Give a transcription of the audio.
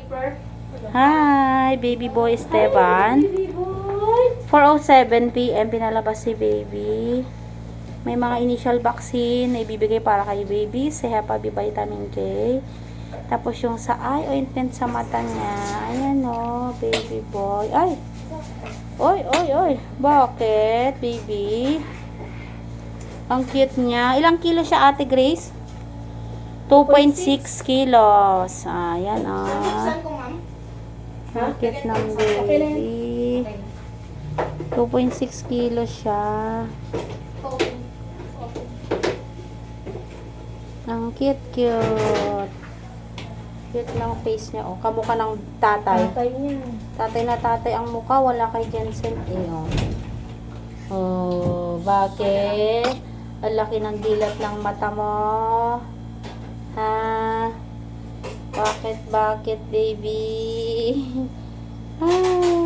Hi, baby boy Esteban. 4:07 PM pinalabas si baby. May mga initial vaccine na ibibigay para kay baby, si Hepa B Vitamin K. Tapos yung sa eye ointment sa mata niya. Ayan o, baby boy. Ay! Oy, oy, oy. Bakit, baby? Ang cute niya. Ilang kilo siya, Ate Grace? 2.6 kilos. Ayan o. Ang cute ng baby. 2.6 kilos siya. Ang cute. Cute ng face niya. Oh, kamukha ng tatay. Tatay niya. Tatay na tatay ang mukha. Wala kay Jensen. Oh. Oh, bakit? Ang laki ng dilat ng mata mo. Ha? Bakit, baby? Ah.